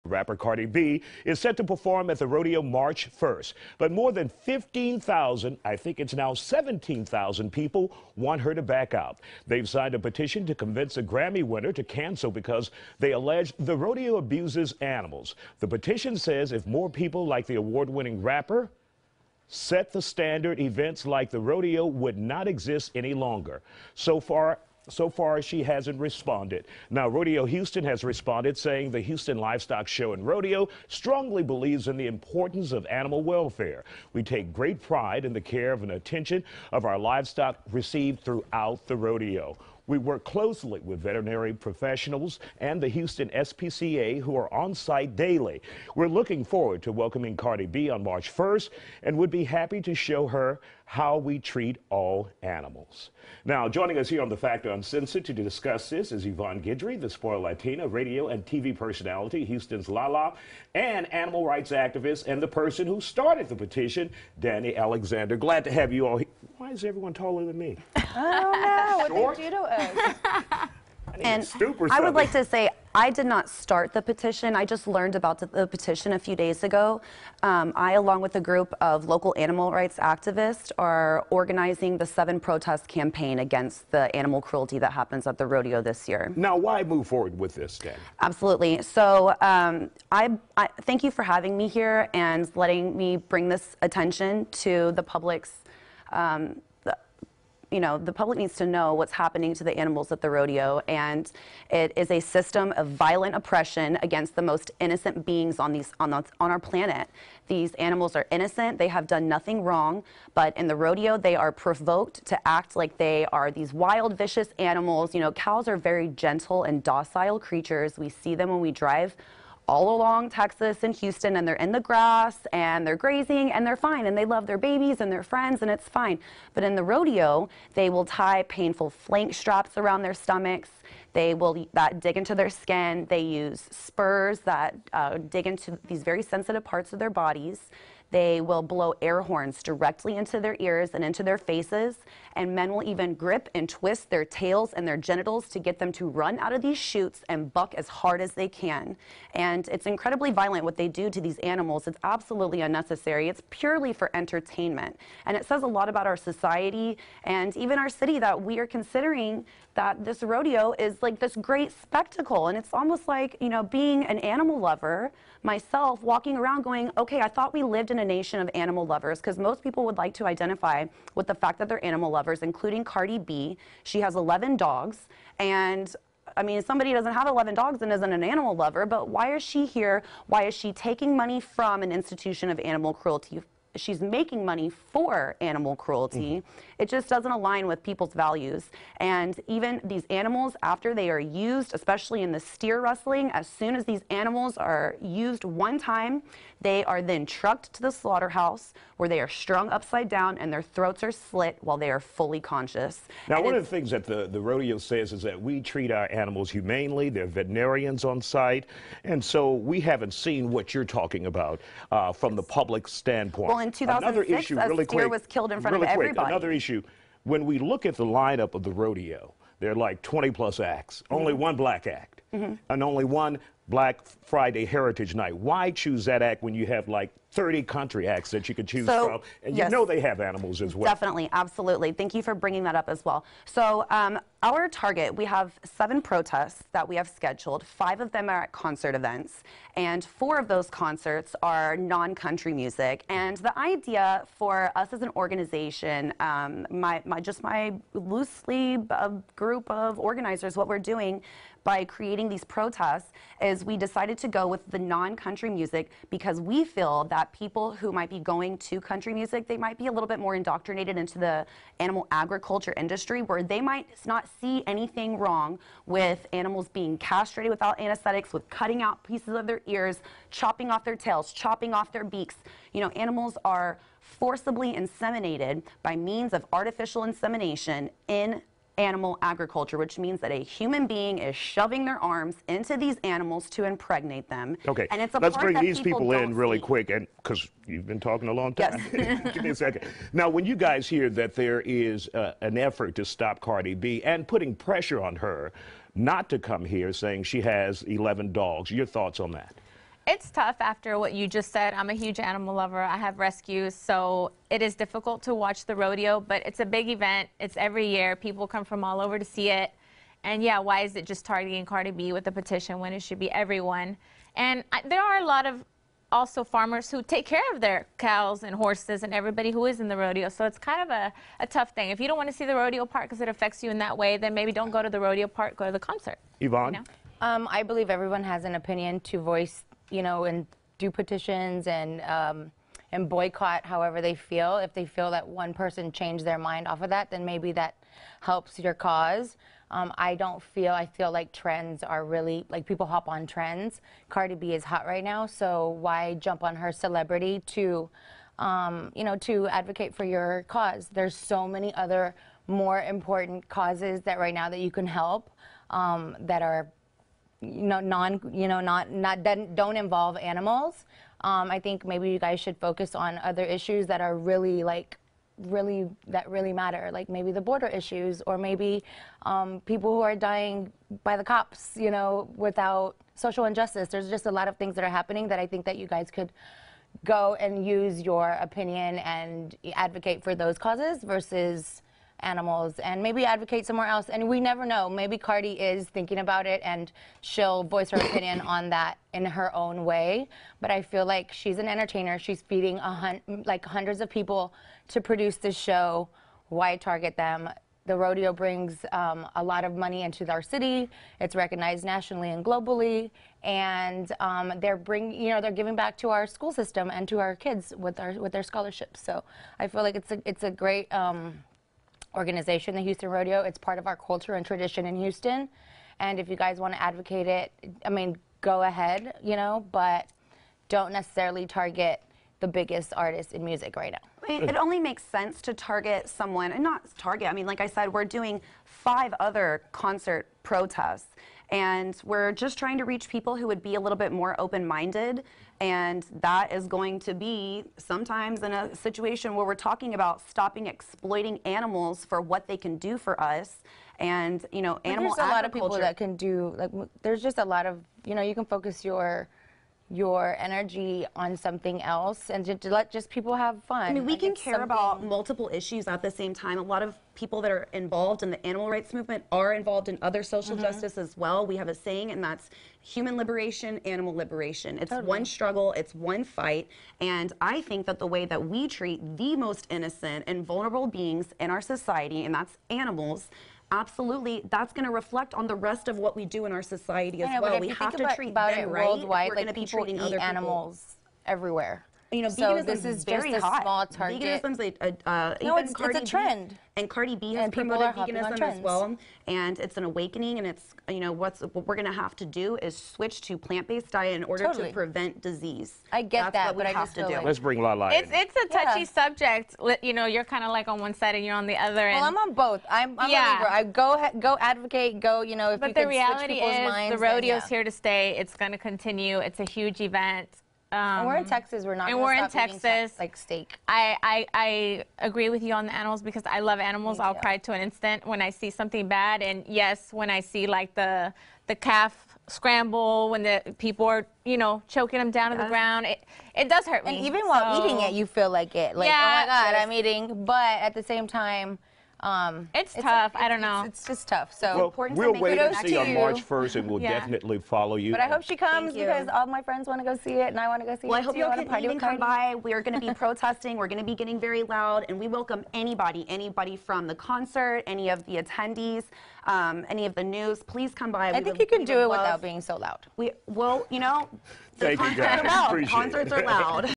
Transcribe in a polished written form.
Rapper Cardi B is set to perform at the rodeo March 1st, but more than 15,000, I think it's now 17,000 people want her to back out. They've signed a petition to convince a Grammy winner to cancel because they allege the rodeo abuses animals. The petition says if more people like the award-winning rapper set the standard, events like the rodeo would not exist any longer. So far, she hasn't responded. Now, Rodeo Houston has responded, saying the Houston Livestock Show and Rodeo strongly believes in the importance of animal welfare. We take great pride in the care and attention of our livestock received throughout the rodeo. We work closely with veterinary professionals and the Houston SPCA who are on site daily. We're looking forward to welcoming Cardi B on March 1st and would be happy to show her how we treat all animals. Now, joining us here on The Factor Uncensored to discuss this is Yvonne Guidry, the spoiled Latina radio and TV personality, Houston's Lala, and animal rights activist and the person who started the petition, Danny Alexander. Glad to have you all here. Why is everyone taller than me? I don't know what they do to us. And I would like to say, I did not start the petition. I just learned about the petition a few days ago. I, along with a group of local animal rights activists, are organizing the 7 Protest campaign against the animal cruelty that happens at the rodeo this year. Now, why move forward with this, Dan? Absolutely. So I thank you for having me here and letting me bring this attention to the public's the public needs to know what's happening to the animals at the rodeo, and it is a system of violent oppression against the most innocent beings on our planet. These animals are innocent, they have done nothing wrong, but in the rodeo they are provoked to act like they are these wild, vicious animals. You know, cows are very gentle and docile creatures. We see them when we drive all along Texas and Houston, and they're in the grass and they're grazing and they're fine and they love their babies and their friends and it's fine. But in the rodeo, they will tie painful flank straps around their stomachs. They will dig into their skin. They use spurs that dig into these very sensitive parts of their bodies. They will blow air horns directly into their ears and into their faces, and men will even grip and twist their tails and their genitals to get them to run out of these chutes and buck as hard as they can. And it's incredibly violent what they do to these animals. It's absolutely unnecessary. It's purely for entertainment. And it says a lot about our society and even our city that we are considering that this rodeo is like this great spectacle. And it's almost like, you know, being an animal lover myself, walking around going, okay, I thought we lived in a nation of animal lovers, because most people would like to identify with the fact that they're animal lovers, including Cardi B. She has 11 dogs, and I mean, somebody doesn't have 11 dogs and isn't an animal lover, but why is she here? Why is she taking money from an institution of animal cruelty? She's making money for animal cruelty. It just doesn't align with people's values. And even these animals, after they are used, especially in the steer wrestling, as soon as these animals are used one time, they are then trucked to the slaughterhouse where they are strung upside down and their throats are slit while they are fully conscious. Now, and one of the things that the rodeo says is that we treat our animals humanely. There are veterinarians on site. And so we haven't seen what you're talking about from the public standpoint. Well, in 2006, a steer was killed in front of everybody. Another issue, when we look at the lineup of the rodeo, there are like 20+ acts, only one black act, and only one Black Friday Heritage Night. Why choose that act when you have like 30 country acts that you could choose from? And you know they have animals as well. Definitely, absolutely. Thank you for bringing that up as well. So our target, we have 7 protests that we have scheduled. 5 of them are at concert events, and 4 of those concerts are non-country music. And the idea for us as an organization, my loosely group of organizers, what we're doing by creating these protests is we decided to go with the non-country music because we feel that people who might be going to country music, they might be a little bit more indoctrinated into the animal agriculture industry, where they might not see anything wrong with animals being castrated without anesthetics, with cutting out pieces of their ears, chopping off their tails, chopping off their beaks. You know, animals are forcibly inseminated by means of artificial insemination in animal agriculture, which means that a human being is shoving their arms into these animals to impregnate them. Okay, and it's a let's part bring that these people in really see. quick, and because you've been talking a long time. Yes. Give me a second. Now, when you guys hear that there is an effort to stop Cardi B and putting pressure on her not to come here, saying she has 11 dogs, your thoughts on that? It's tough after what you just said. I'm a huge animal lover. I have rescues, so it is difficult to watch the rodeo, but it's a big event. It's every year. People come from all over to see it. And yeah, why is it just targeting Cardi B with the petition when it should be everyone? And there are a lot of also farmers who take care of their cows and horses and everybody who is in the rodeo. So it's kind of a tough thing. If you don't want to see the rodeo part because it affects you in that way, then maybe don't go to the rodeo part, go to the concert. Yvonne? You know? I believe everyone has an opinion to voice, you know, and do petitions and boycott however they feel. If they feel that one person changed their mind off of that, then maybe that helps your cause. I feel like trends are really, like, people hop on trends. Cardi B is hot right now, so why jump on her celebrity to, you know, to advocate for your cause? There's so many other more important causes that right now that you can help, that are, you know, don't involve animals. I think maybe you guys should focus on other issues that are really, like, that really matter, like maybe the border issues, or maybe people who are dying by the cops, you know, without social injustice. There's just a lot of things that are happening that I think that you guys could go and use your opinion and advocate for those causes versus animals, and maybe advocate somewhere else. And we never know, maybe Cardi is thinking about it and she'll voice her opinion on that in her own way. But I feel like she's an entertainer. She's feeding like hundreds of people to produce this show. Why target them? The rodeo brings a lot of money into our city. It's recognized nationally and globally, and they're giving back to our school system and to our kids with their scholarships. So I feel like it's a great organization, the Houston Rodeo. It's part of our culture and tradition in Houston, and if you guys want to advocate it, I mean, go ahead, you know, but don't necessarily target the biggest artists in music right now. I mean, it only makes sense to target someone, and not target, I mean, like I said, we're doing 5 other concert protests, and we're just trying to reach people who would be a little bit more open-minded, and that is going to be sometimes in a situation where we're talking about stopping exploiting animals for what they can do for us. And, you know, animal agriculture. There's a lot of people that can do, like, there's just a lot of, you know, you can focus your energy on something else and to let just people have fun. I mean, we can care about multiple issues at the same time. A lot of people that are involved in the animal rights movement are involved in other social justice as well. We have a saying, and that's human liberation, animal liberation. It's one struggle, it's one fight, and I think that the way that we treat the most innocent and vulnerable beings in our society, and that's animals, absolutely, that's going to reflect on the rest of what we do in our society as well. We have to treat them right. Worldwide, we're going to be treating other animals everywhere. You know, so veganism this is very just a hot. small target. Veganism's no, it's a trend. And Cardi B has And people promoted are hopping on veganism as trends. well, and it's an awakening. And it's, you know, what we're going to have to do is switch to plant-based diet in order to prevent disease. I get That's that, what we but I have just to feel do. like Let's bring Lala in. It's a touchy subject. You know, you're kind of like on one side and you're on the other. And well, I'm on both. I'm a Libra. I go advocate, go, you know, if but you the can reality switch people's is minds, the rodeo's here to stay. It's going to continue. It's a huge event. And we're in Texas. We're not. And we're in stop eating Texas. Like steak. I agree with you on the animals because I love animals. I'll cry to an instant when I see something bad. And yes, when I see like the calf scramble, when the people are, you know, choking them down to the ground, it does hurt me. And even while eating it, you feel like it. Like, oh my God, I'm eating. But at the same time, it's tough. I don't know. It's just tough. So well, we'll wait and see on March 1st, and we'll definitely follow you. But I hope she comes because all my friends want to go see it, and I want to go see it. Well, I hope too. you can even come by. We're going to be protesting. We're going to be getting very loud, and we welcome anybody from the concert, any of the attendees, any of the news. Please come by. I think you can do it without being so loud. Well, you know, Thank you, guys. Concerts are loud.